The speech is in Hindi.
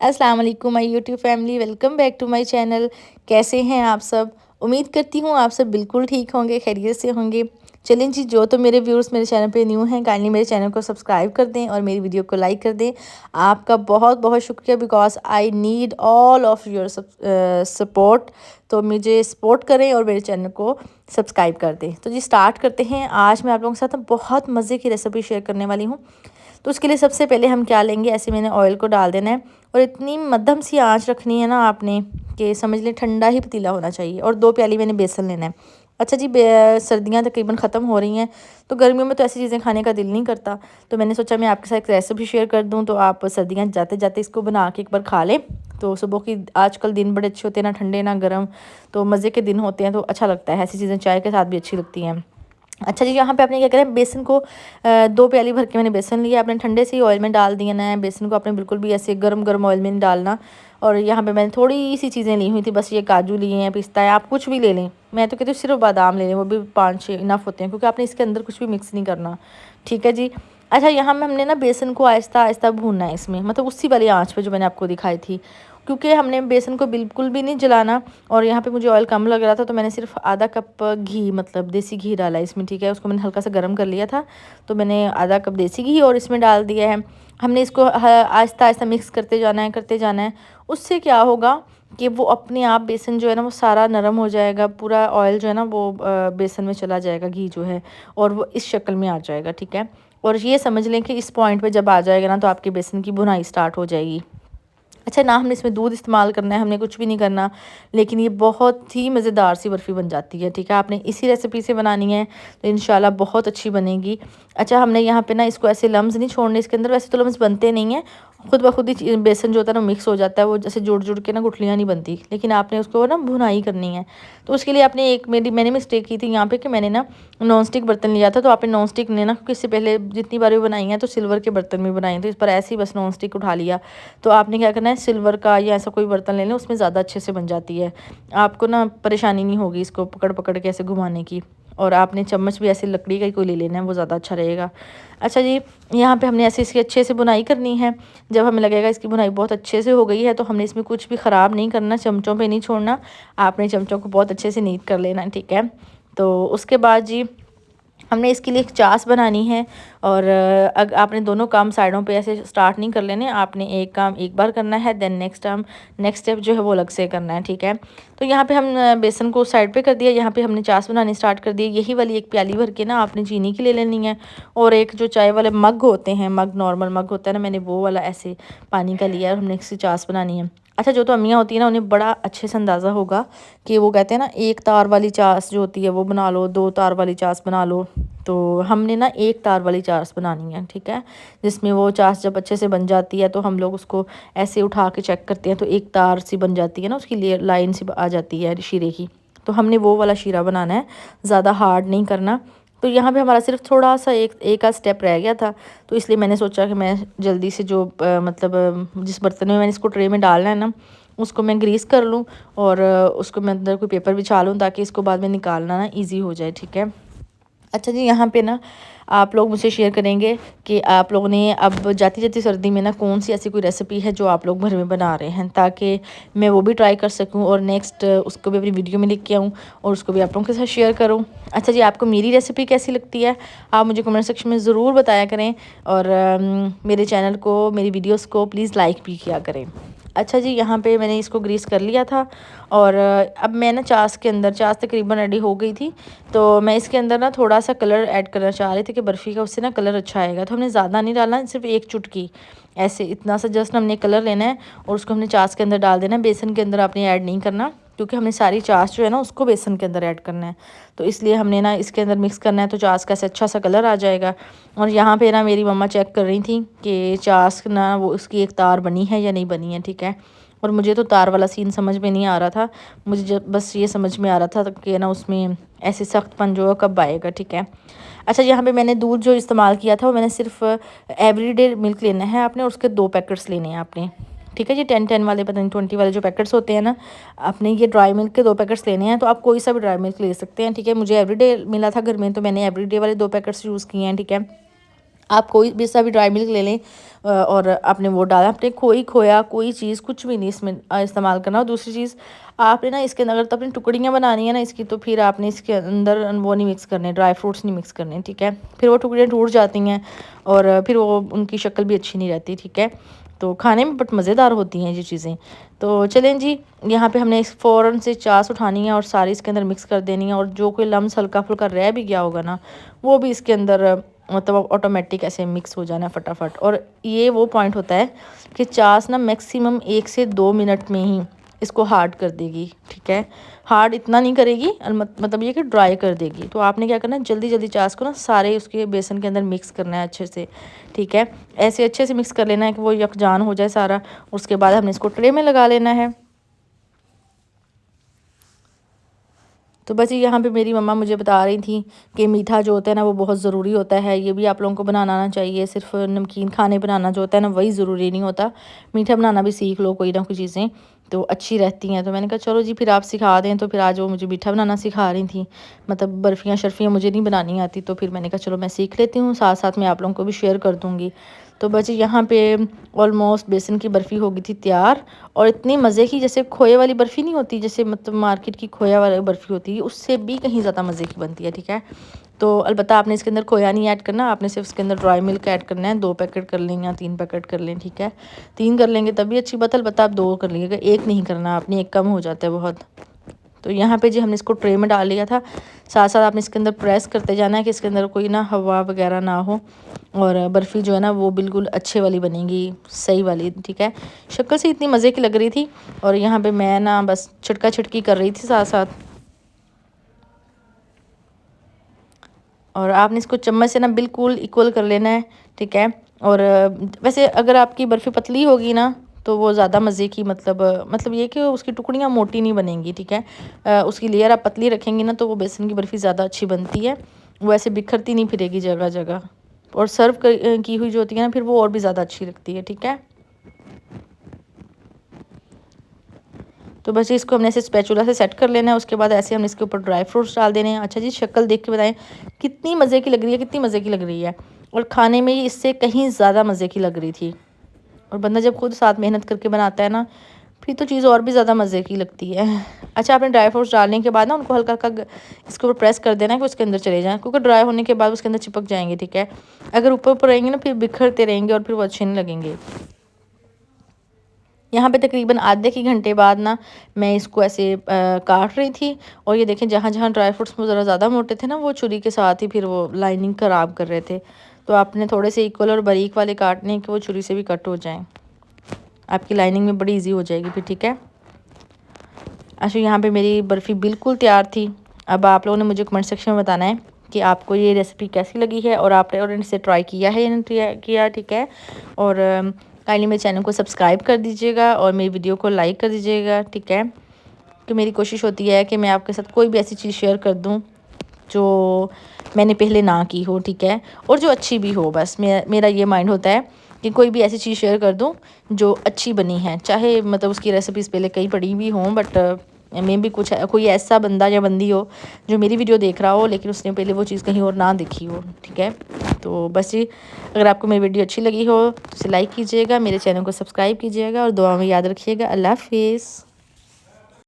अस्सलाम वालेकुम my YouTube family, welcome back to my channel. कैसे हैं आप सब? उम्मीद करती हूँ आप सब बिल्कुल ठीक होंगे, खैरियत से होंगे। चलें जी, जो तो मेरे व्यूअर्स मेरे चैनल पे न्यू हैं, काइंडली मेरे चैनल को सब्सक्राइब कर दें और मेरी वीडियो को लाइक कर दें। आपका बहुत बहुत शुक्रिया, because I need all of your support. तो मुझे सपोर्ट करें और मेरे चैनल को सब्सक्राइब कर दें। तो जी स्टार्ट करते हैं। आज मैं आप लोगों के साथ बहुत मज़े की रेसिपी शेयर करने वाली हूँ। तो उसके लिए सबसे पहले हम क्या लेंगे, ऐसे मैंने ऑयल को डाल देना है और इतनी मध्यम सी आंच रखनी है ना आपने, कि समझ लें ठंडा ही पतीला होना चाहिए। और 2 प्याली मैंने बेसन लेना है। अच्छा जी, सर्दियाँ तकरीबन ख़त्म हो रही हैं, तो गर्मियों में तो ऐसी चीज़ें खाने का दिल नहीं करता। तो मैंने सोचा मैं आपके साथ एक रेसिपी शेयर कर दूँ, तो आप सर्दियाँ जाते जाते इसको बना के एक बार खा लें। तो सुबह की आजकल दिन बड़े अच्छे होते हैं, ना ठंडे ना गर्म, तो मज़े के दिन होते हैं, तो अच्छा लगता है। ऐसी चीज़ें चाय के साथ भी अच्छी लगती हैं। अच्छा जी, यहाँ पे आपने क्या करें, बेसन को 2 प्याली भर के मैंने बेसन लिया। आपने ठंडे से ही ऑयल में डाल दिया ना, बेसन को आपने बिल्कुल भी ऐसे गरम गरम ऑयल में नहीं डालना। और यहाँ पे मैंने थोड़ी सी चीज़ें ली हुई थी, बस ये काजू लिए हैं, पिस्ता है, आप कुछ भी ले लें। मैं तो कहती हूँ सिर्फ बादाम ले लें, वो भी 5-6 इनफ होते हैं, क्योंकि आपने इसके अंदर कुछ भी मिक्स नहीं करना। ठीक है जी। अच्छा, यहाँ में हमने ना बेसन को आहिस्ता आहिस्ता भूनना है इसमें, मतलब उसी वाली आँच पे जो मैंने आपको दिखाई थी, क्योंकि हमने बेसन को बिल्कुल भी नहीं जलाना। और यहाँ पे मुझे ऑयल कम लग रहा था, तो मैंने सिर्फ आधा कप घी, मतलब देसी घी डाला इसमें। ठीक है, उसको मैंने हल्का सा गर्म कर लिया था, तो मैंने आधा कप देसी घी और इसमें डाल दिया है। हमने इसको आहिस्ता आहिस्ता मिक्स करते जाना है, करते जाना है। उससे क्या होगा कि वो अपने आप बेसन जो है ना वो सारा नरम हो जाएगा, पूरा ऑयल जो है ना वो बेसन में चला जाएगा, घी जो है, और वो इस शक्ल में आ जाएगा। ठीक है, और ये समझ लें कि इस पॉइंट पे जब आ जाएगा ना, तो आपके बेसन की भुनाई स्टार्ट हो जाएगी। अच्छा, ना हमने इसमें दूध इस्तेमाल करना है, हमने कुछ भी नहीं करना, लेकिन ये बहुत ही मज़ेदार सी बर्फ़ी बन जाती है। ठीक है, आपने इसी रेसिपी से बनानी है, तो इंशाल्लाह बहुत अच्छी बनेगी। अच्छा, हमने यहाँ पे ना इसको ऐसे लम्स नहीं छोड़ने इसके अंदर, वैसे तो लम्स बनते नहीं हैं, खुद ब खुद ही बेसन जो होता है ना मिक्स हो जाता है, वो जैसे जुड़ जुड़ के ना गुठलियाँ नहीं बनती, लेकिन आपने उसको ना भुनाई करनी है। तो उसके लिए आपने मैंने मिस्टेक की थी यहाँ पे, कि मैंने ना नॉन स्टिक बर्तन लिया था। तो आपने नॉन स्टिक लेना, क्योंकि इससे पहले जितनी बार भी बनाई है तो सिल्वर के बर्तन में बनाई, तो इस पर ऐसे ही बस नॉन स्टिक उठा लिया। तो आपने क्या करना है, सिल्वर का या ऐसा कोई बर्तन ले लें, उसमें ज़्यादा अच्छे से बन जाती है। आपको ना परेशानी नहीं होगी इसको पकड़ पकड़ के ऐसे घुमाने की। और आपने चम्मच भी ऐसे लकड़ी का ही कोई ले लेना है, वो ज़्यादा अच्छा रहेगा। अच्छा जी, यहाँ पे हमने ऐसे इसकी अच्छे से बुनाई करनी है। जब हमें लगेगा इसकी बुनाई बहुत अच्छे से हो गई है, तो हमने इसमें कुछ भी ख़राब नहीं करना, चमचों पे नहीं छोड़ना। आपने चमचों को बहुत अच्छे से नीट कर लेना। ठीक है, तो उसके बाद जी हमने इसके लिए एक चास बनानी है। और आपने दोनों काम साइडों पे ऐसे स्टार्ट नहीं कर लेने, आपने एक काम एक बार करना है, देन नेक्स्ट स्टेप जो है वो अलग से करना है। ठीक है, तो यहाँ पे हम बेसन को साइड पे कर दिया, यहाँ पे हमने चास बनानी स्टार्ट कर दी। यही वाली एक प्याली भर के ना आपने चीनी की ले लेनी है। और एक जो चाय वाले मग होते हैं, मग नॉर्मल मग होता है ना, मैंने वो वाला ऐसे पानी का लिया है, और हमने इसकी चास बनानी है। अच्छा, जो तो अम्मियाँ होती हैं ना, उन्हें बड़ा अच्छे से अंदाज़ा होगा कि वो कहते हैं ना, एक तार वाली चास जो होती है वो बना लो, 2 तार वाली चास बना लो। तो हमने ना 1 तार वाली चास बनानी है। ठीक है, जिसमें वो चास जब अच्छे से बन जाती है, तो हम लोग उसको ऐसे उठा के चेक करते हैं, तो एक तार सी बन जाती है ना, उसकी लिए लाइन सी आ जाती है शीरे की। तो हमने वो वाला शीरा बनाना है, ज़्यादा हार्ड नहीं करना। तो यहाँ पे हमारा सिर्फ थोड़ा सा एक आध स्टेप रह गया था, तो इसलिए मैंने सोचा कि मैं जल्दी से जो जिस बर्तन में मैंने इसको ट्रे में डालना है ना, उसको मैं ग्रीस कर लूँ। और उसको मैं अंदर कोई पेपर बिछा लूँ, ताकि इसको बाद में निकालना ना ईजी हो जाए। ठीक है। अच्छा जी, यहाँ पे ना आप लोग मुझसे शेयर करेंगे कि आप लोगों ने अब जाती जाती सर्दी में ना कौन सी ऐसी कोई रेसिपी है जो आप लोग घर में बना रहे हैं, ताकि मैं वो भी ट्राई कर सकूं, और नेक्स्ट उसको भी अपनी वीडियो में लिख के आऊँ, और उसको भी आप लोगों के साथ शेयर करूँ। अच्छा जी, आपको मेरी रेसिपी कैसी लगती है, आप मुझे कमेंट सेक्शन में ज़रूर बताया करें। और मेरे चैनल को, मेरी वीडियोज़ को प्लीज़ लाइक भी किया करें। अच्छा जी, यहाँ पे मैंने इसको ग्रीस कर लिया था। और अब मैं ना चास तकरीबन रेडी हो गई थी, तो मैं इसके अंदर ना थोड़ा सा कलर ऐड करना चाह रही थी, कि बर्फ़ी का उससे ना कलर अच्छा आएगा। तो हमने ज़्यादा नहीं डालना, सिर्फ एक चुटकी ऐसे इतना सा जस्ट हमने कलर लेना है, और उसको हमने चास के अंदर डाल देना है। बेसन के अंदर आपने ऐड नहीं करना, क्योंकि हमने सारी चास जो है ना उसको बेसन के अंदर ऐड करना है। तो इसलिए हमने ना इसके अंदर मिक्स करना है, तो चास का ऐसे अच्छा सा कलर आ जाएगा। और यहाँ पे ना मेरी मम्मा चेक कर रही थी कि चास ना वो उसकी एक तार बनी है या नहीं बनी है। ठीक है, और मुझे तो तार वाला सीन समझ में नहीं आ रहा था, मुझे जब बस ये समझ में आ रहा था कि ना उसमें ऐसे सख्तपन जो है कब आएगा। ठीक है। अच्छा, यहाँ पे मैंने दूध जो इस्तेमाल किया था, वो मैंने सिर्फ एवरीडे मिल्क लेना है आपने, और उसके 2 पैकेट्स लेने हैं आपने। ठीक है जी, 10 वाले, पता नहीं 20 वाले जो पैकेट्स होते हैं ना, आपने ये ड्राई मिल्क के 2 पैकेट्स लेने हैं। तो आप कोई सा भी ड्राई मिल्क ले सकते हैं। ठीक है, मुझे एवरीडे मिला था घर में, तो मैंने एवरीडे वाले 2 पैकेट्स यूज़ किए हैं। ठीक है, आप कोई भी सा भी ड्राई मिल्क ले लें और आपने वो डाला, आपने खोया कोई चीज़ कुछ भी नहीं इसमें इस्तेमाल करना। और दूसरी चीज़, आपने ना इसके अंदर अगर तो अपनी टुकड़ियाँ बनानी है ना इसकी, तो फिर आपने इसके अंदर वो नहीं मिक्स करने, ड्राई फ्रूट्स नहीं मिक्स करने, ठीक है। फिर वो टुकड़ियाँ टूट जाती हैं और फिर वो उनकी शक्ल भी अच्छी नहीं रहती, ठीक है। तो खाने में बट मज़ेदार होती हैं ये चीज़ें। तो चलें जी, यहाँ पे हमने इस फ़ौरन से चास उठानी है और सारी इसके अंदर मिक्स कर देनी है। और जो कोई लम्स हल्का फुल्का रह भी गया होगा ना, वो भी इसके अंदर मतलब ऑटोमेटिक ऐसे मिक्स हो जाना है फटाफट। और ये वो पॉइंट होता है कि चास ना मैक्सिमम 1 से 2 मिनट में ही इसको हार्ड कर देगी, ठीक है। हार्ड इतना नहीं करेगी, मतलब ये कि ड्राई कर देगी। तो आपने क्या करना है, जल्दी जल्दी चास को ना सारे उसके बेसन के अंदर मिक्स करना है अच्छे से, ठीक है। ऐसे अच्छे से मिक्स कर लेना है कि वो यकजान हो जाए सारा। उसके बाद हमने इसको ट्रे में लगा लेना है। तो बस यहाँ पे मेरी मम्मा मुझे बता रही थी कि मीठा जो होता है ना वो बहुत ज़रूरी होता है, ये भी आप लोगों को बनाना आना चाहिए। सिर्फ नमकीन खाने बनाना जो होता है ना वही ज़रूरी नहीं होता, मीठा बनाना भी सीख लो, कोई ना कोई चीज़ें तो अच्छी रहती हैं। तो मैंने कहा चलो जी फिर आप सिखा दें। तो फिर आज वो मुझे मीठा बनाना सिखा रही थी, मतलब बर्फ़ियाँ शर्फ़ियाँ मुझे नहीं बनानी आती, तो फिर मैंने कहा चलो मैं सीख लेती हूँ, साथ साथ मैं आप लोगों को भी शेयर कर दूँगी। तो बस यहाँ पे ऑलमोस्ट बेसन की बर्फ़ी हो गई थी तैयार। और इतनी मज़े की, जैसे खोए वाली बर्फ़ी नहीं होती, जैसे मतलब मार्केट की खोया वाली बर्फ़ी होती है, उससे भी कहीं ज़्यादा मज़े की बनती है, ठीक है। तो अलबत्ता आपने इसके अंदर खोया नहीं ऐड करना, आपने सिर्फ इसके अंदर ड्राई मिल्क ऐड करना है। 2 पैकेट कर लें या 3 पैकेट कर लें, ठीक है। 3 कर लेंगे तभी अच्छी बात है, अलबत्ता आप 2 कर लीजिएगा, 1 नहीं करना आपने, 1 कम हो जाता है बहुत। तो यहाँ पे जी हमने इसको ट्रे में डाल लिया था। साथ साथ आपने इसके अंदर प्रेस करते जाना है कि इसके अंदर कोई ना हवा वगैरह ना हो, और बर्फ़ी जो है ना वो बिल्कुल अच्छे वाली बनेगी, सही वाली, ठीक है। शक्ल से इतनी मज़े की लग रही थी। और यहाँ पे मैं ना बस छिटका छिटकी कर रही थी साथ साथ। और आपने इसको चम्मच से ना बिल्कुल इक्वल कर लेना है, ठीक है। और वैसे अगर आपकी बर्फ़ी पतली होगी ना तो वो ज़्यादा मज़े की, मतलब ये कि उसकी टुकड़ियाँ मोटी नहीं बनेंगी, ठीक है। उसकी लेयर आप पतली रखेंगी ना तो वो बेसन की बर्फ़ी ज़्यादा अच्छी बनती है, वो ऐसे बिखरती नहीं फिरेगी जगह जगह। और सर्व की हुई जो होती है ना फिर वो और भी ज़्यादा अच्छी लगती है, ठीक है। तो बस इसको हमने ऐसे स्पैचुला से सेट कर लेना है। उसके बाद ऐसे हमने इसके ऊपर ड्राई फ्रूट्स डाल देने हैं। अच्छा जी, शक्ल देख के बताएं कितनी मज़े की लग रही है, कितनी मज़े की लग रही है। और खाने में ये इससे कहीं ज़्यादा मज़े की लग रही थी। और बंदा जब खुद साथ मेहनत करके बनाता है ना, फिर तो चीज़ और भी ज़्यादा मज़े की लगती है। अच्छा, आपने ड्राई फ्रूट्स डालने के बाद ना उनको हल्का हल्का इसके ऊपर प्रेस कर देना है कि उसके अंदर चले जाएँ, क्योंकि ड्राई होने के बाद उसके अंदर चिपक जाएंगे, ठीक है। अगर ऊपर ऊपर रहेंगे ना फिर बिखरते रहेंगे और फिर वो अच्छे नहीं लगेंगे। यहाँ पे तकरीबन आधे के घंटे बाद ना मैं इसको ऐसे काट रही थी। और ये देखें जहाँ जहाँ ड्राई फ्रूट्स में ज़रा ज़्यादा मोटे थे ना, वो छुरी के साथ ही फिर वो लाइनिंग ख़राब कर रहे थे। तो आपने थोड़े से इक्वल और बारीक वाले काटने हैं कि वो छुरी से भी कट हो जाएं, आपकी लाइनिंग में बड़ी इजी हो जाएगी फिर, ठीक है। अच्छा, यहाँ पे मेरी बर्फ़ी बिल्कुल तैयार थी। अब आप लोगों ने मुझे कमेंट सेक्शन में बताना है कि आपको ये रेसिपी कैसी लगी है और आपने और इसे ट्राई किया है या नहीं किया, ठीक है। और काइंडली मेरे चैनल को सब्सक्राइब कर दीजिएगा और मेरी वीडियो को लाइक कर दीजिएगा, ठीक है। तो मेरी कोशिश होती है कि मैं आपके साथ कोई भी ऐसी चीज़ शेयर कर दूँ जो मैंने पहले ना की हो, ठीक है। और जो अच्छी भी हो, बस मेरा ये माइंड होता है कि कोई भी ऐसी चीज़ शेयर कर दूँ जो अच्छी बनी है, चाहे मतलब उसकी रेसिपीज़ पहले कई पड़ी भी हों, बट मैं भी कुछ कोई ऐसा बंदा या बंदी हो जो मेरी वीडियो देख रहा हो लेकिन उसने पहले वो चीज़ कहीं और ना देखी हो, ठीक है। तो बस जी, अगर आपको मेरी वीडियो अच्छी लगी हो तो इसे लाइक कीजिएगा, मेरे चैनल को सब्सक्राइब कीजिएगा और दुआ में याद रखिएगा। अल्लाह हाफिज़।